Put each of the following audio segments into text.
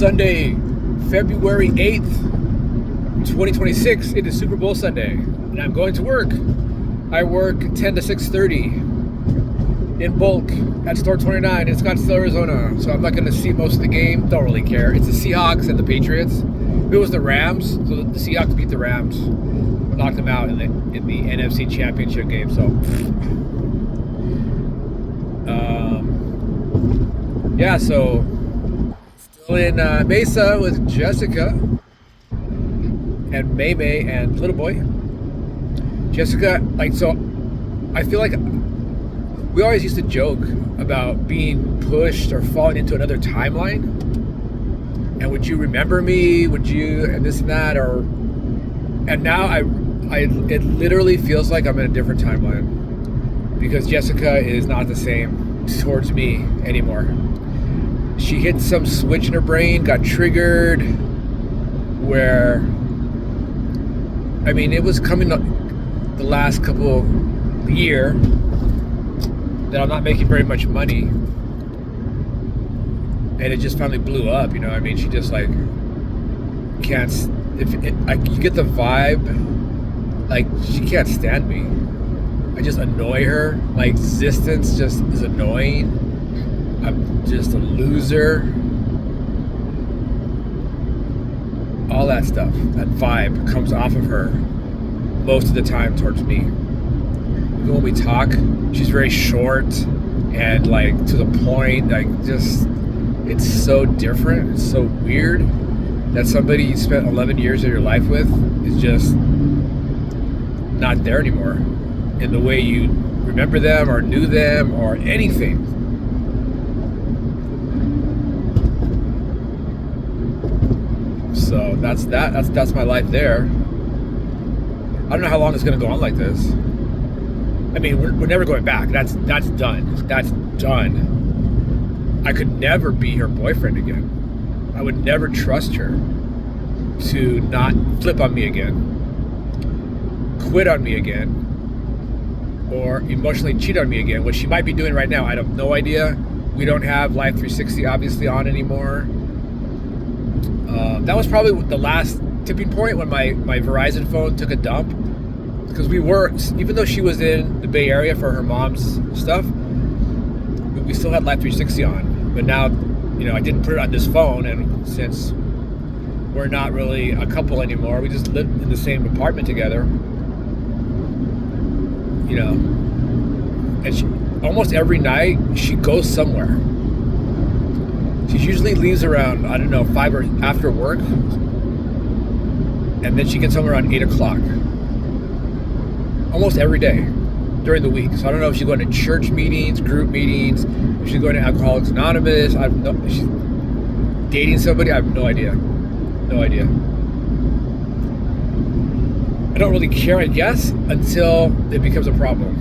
Sunday, February 8th, 2026. It is Super Bowl Sunday, and I'm going to work. I work 10 to 6:30 in bulk at Store 29 in Scottsdale, Arizona. So I'm not going to see most of the game. Don't really care. It's the Seahawks and the Patriots. If it was the Rams, so the Seahawks beat the Rams, knocked them out in the NFC Championship game. So, so still in Mesa with Jessica and May and Little Boy. Jessica, I feel like we always used to joke about being pushed or falling into another timeline. And would you remember me? Would you, and this and that, and now it literally feels like I'm in a different timeline because Jessica is not the same towards me anymore. She hit some switch in her brain, got triggered, where, I mean, it was coming up the last couple year that I'm not making very much money, and it just finally blew up. You know, I mean, she just like can't. You get the vibe, like she can't stand me. I just annoy her. My existence just is annoying. I'm just a loser. All that stuff, that vibe comes off of her most of the time towards me. Even when we talk, she's very short and like to the point, like just, it's so different. It's so weird that somebody you spent 11 years of your life with is just not there anymore in the way you remember them or knew them or anything. So that's my life there. I don't know how long it's going to go on like this. I mean, we're never going back. That's done. That's done. I could never be her boyfriend again. I would never trust her to not flip on me again, quit on me again, or emotionally cheat on me again, which she might be doing right now. I have no idea. We don't have Life 360 obviously on anymore. That was probably the last tipping point when my Verizon phone took a dump, because we were, even though she was in the Bay Area for her mom's stuff, we still had Life 360 on. But now, you know, I didn't put it on this phone, and since we're not really a couple anymore, we just live in the same apartment together, you know, and she, almost every night she goes somewhere. She usually leaves around, I don't know, 5 or after work, and then she gets home around 8 o'clock. Almost every day during the week. So I don't know if she's going to church meetings, group meetings, if she's going to Alcoholics Anonymous. If she's dating somebody. I have no idea. No idea. I don't really care, I guess, until it becomes a problem.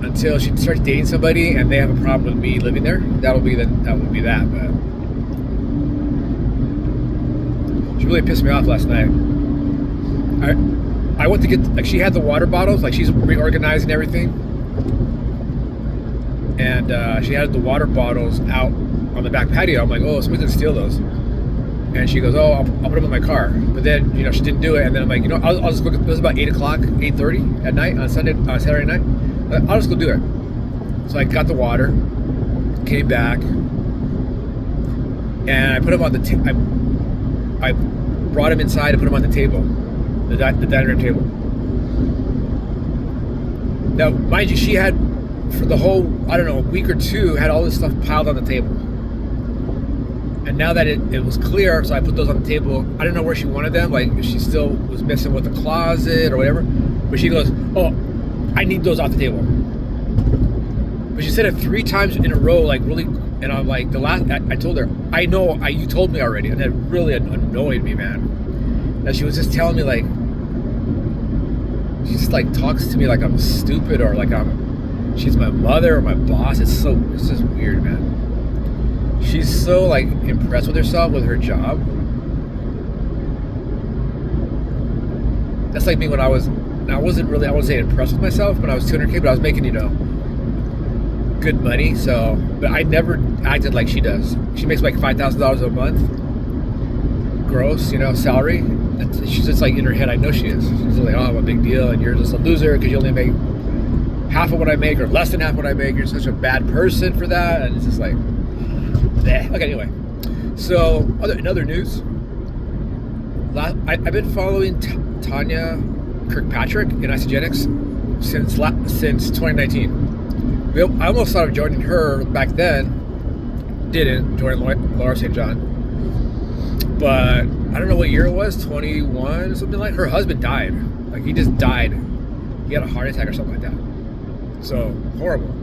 Until she starts dating somebody and they have a problem with me living there. That would be that. But she really pissed me off last night. I went to get, like, she had the water bottles, like she's reorganizing everything, and she had the water bottles out on the back patio. I'm like, oh, somebody's gonna steal those. And she goes, oh, I'll put them in my car. But then, you know, she didn't do it. And then I'm like, you know, I'll just go. It was about 8 o'clock, 8:30 at night on Saturday night. I'll just go do it. So I got the water, came back, and I put them on the I brought them inside and put them on the table. The dining room table. Now, mind you, she had, for the whole, I don't know, a week or two, had all this stuff piled on the table. And now that it was clear, so I put those on the table. I don't know where she wanted them, like if she still was messing with the closet or whatever. But she goes, oh, I need those off the table. But she said it 3 times in a row, like really, and I'm like, I told her, I know, you told me already. And that really annoyed me, man. And she was just telling me, like, she just like talks to me like I'm stupid, or like she's my mother or my boss. It's just weird, man. She's so like impressed with herself, with her job. That's like me when I wouldn't say impressed with myself, but I was 200K, but I was making, you know, good money. So, but I never acted like she does. She makes like $5,000 a month. gross, salary. And she's just like in her head, I know she is. She's like, oh, I'm a big deal, and you're just a loser because you only make half of what I make or less than half what I make. You're such a bad person for that. And it's just like, bleh. Okay, anyway. So, in other news, I've been following Tanya Kirkpatrick in Isagenix since 2019. I almost thought of joining her back then. Didn't join Laura St. John. But I don't know what year it was, 21 or something like. Her husband died. Like, he just died. He had a heart attack or something like that. So, horrible.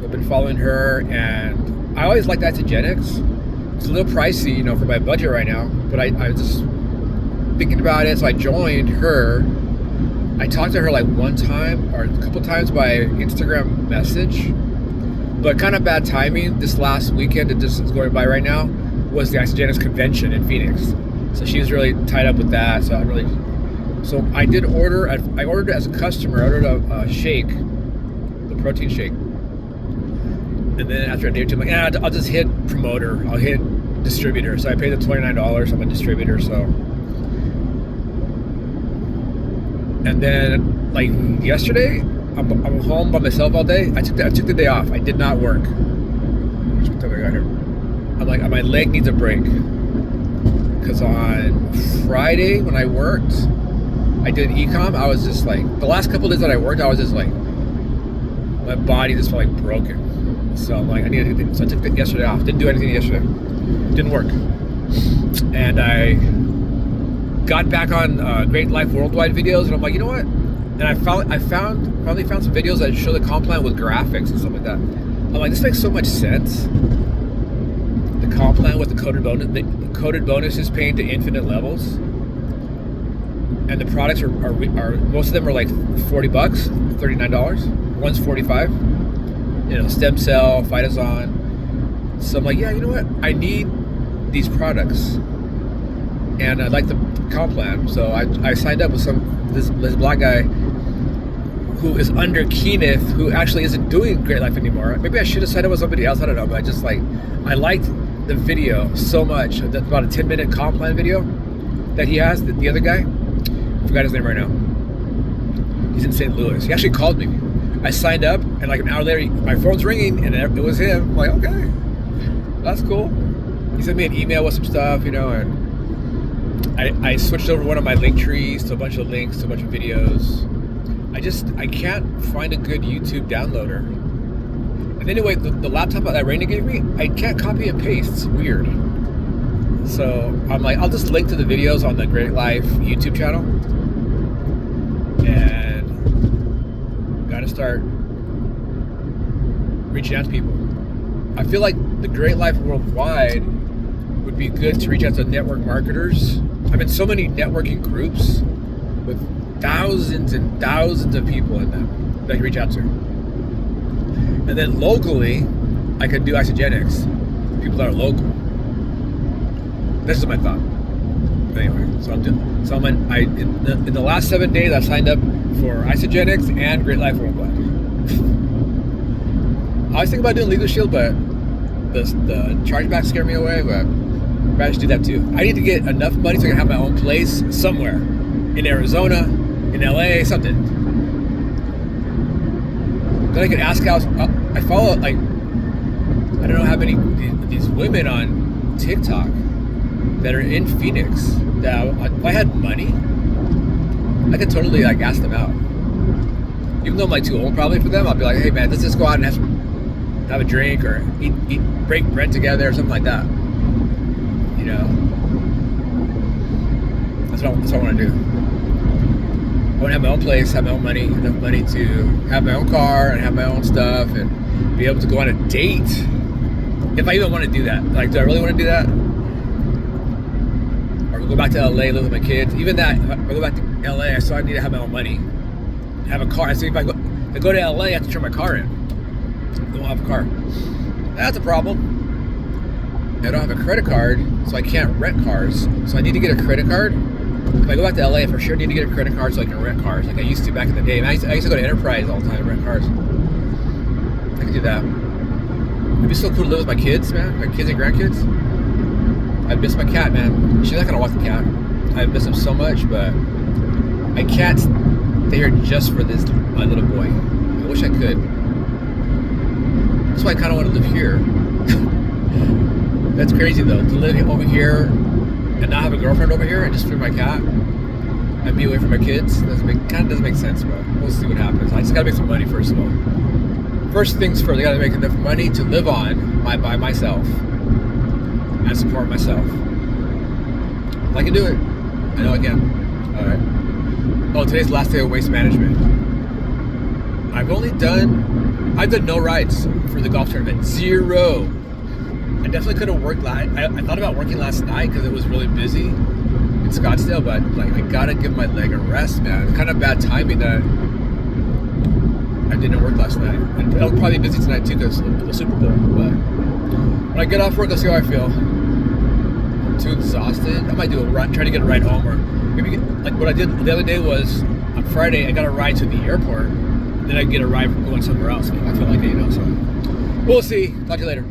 I've been following her, and I always liked Isagenix. It's a little pricey, for my budget right now, but I was just thinking about it, so I joined her. I talked to her like one time or a couple times by Instagram message, but kind of bad timing. This last weekend that just is going by right now was the Isagenix convention in Phoenix, so she was really tied up with that. So I did order. I ordered it as a customer. I ordered a shake, the protein shake. And then after I did it, I'm like, I'll just hit promoter. I'll hit distributor. So I paid the $29 on the distributor. So, and then like yesterday, I'm home by myself all day. I took the day off. I did not work. What time I got here? I'm like, my leg needs a break. Because on Friday when I worked, I did e-com. I was just like, the last couple of days that I worked, I was just like, my body just felt like broken. So I'm like, I need to. So I took yesterday off. Didn't do anything yesterday. Didn't work. And I got back on Great Life Worldwide videos, and I'm like, you know what? And I finally found some videos that show the comp plan with graphics and stuff like that. I'm like, this makes so much sense. The comp plan with the coded bonuses paying to infinite levels, and the products are most of them are like $40, $39. One's $45. Stem cell, Phytoxan. So I'm like, yeah, you know what? I need these products, and I like the comp plan. So I signed up with this black guy who is under Kenneth, who actually isn't doing Great Life anymore. Maybe I should have signed up with somebody else. I don't know, but I liked the video so much. That's about a 10-minute comp plan video that he has. The other guy, I forgot his name right now. He's in St. Louis. He actually called me. I signed up, and like an hour later, my phone's ringing, and it was him. I'm like, okay, that's cool. He sent me an email with some stuff, and I switched over one of my link trees to a bunch of links to a bunch of videos. I can't find a good YouTube downloader. And anyway, the laptop that Raina gave me, I can't copy and paste. It's weird. So I'm like, I'll just link to the videos on the Great Life YouTube channel, and gotta start reaching out to people. I feel like the Great Life Worldwide would be good to reach out to network marketers. I'm in so many networking groups with thousands and thousands of people in them that I can reach out to. And then locally, I could do Isagenix. People that are local. This is my thought. Anyway, in the last 7 days, I signed up for Isagenix and Great Life Worldwide. I was thinking about doing Legal Shield, but the chargeback scared me away, but I should do that too. I need to get enough money so I can have my own place somewhere. In Arizona, in LA, something. Then I can ask out. I follow, I don't know how many these women on TikTok that are in Phoenix that if I had money, I could totally ask them out. Even though I'm too old probably for them, I'll be like, hey man, let's just go out and have a drink or break bread together or something like that. That's what I want to do. I want to have my own place, have my own money, enough money to have my own car and have my own stuff and be able to go on a date. If I even want to do that. Do I really want to do that? Or go back to LA, live with my kids. Even that, if I go back to LA, I still need to have my own money. Have a car. So if I go to LA, I have to turn my car in. I don't have a car. That's a problem. I don't have a credit card, so I can't rent cars. So I need to get a credit card. If I go back to LA, I for sure need to get a credit card so I can rent cars like I used to back in the day. I used to go to Enterprise all the time and rent cars. I could do that. It'd be so cool to live with my kids, man. My kids and grandkids. I miss my cat, man. She's not gonna walk the cat. I miss him so much, but I can't stay here just for this my little boy. I wish I could. That's why I kind of want to live here. That's crazy though, to live over here and not have a girlfriend over here and just feed my cat and be away from my kids. Kind of doesn't make sense, but we'll see what happens. I just gotta make some money first of all. First things first, I gotta make enough money to live on by myself and support myself. I can do it. I know I can. All right. Oh, today's the last day of waste management. I've done no rides for the golf tournament. 0. I definitely could have worked. I thought about working last night because it was really busy in Scottsdale, but like I gotta give my leg a rest, man. It's kind of bad timing that I didn't work last night, and it'll probably be busy tonight too because of the Super Bowl. But when I get off work, I'll see how I feel. I'm too exhausted. I might do a run, try to get a ride home, or maybe like what I did the other day was on Friday I got a ride to the airport, then I get a ride going somewhere else. I feel like it, So we'll see. Talk to you later.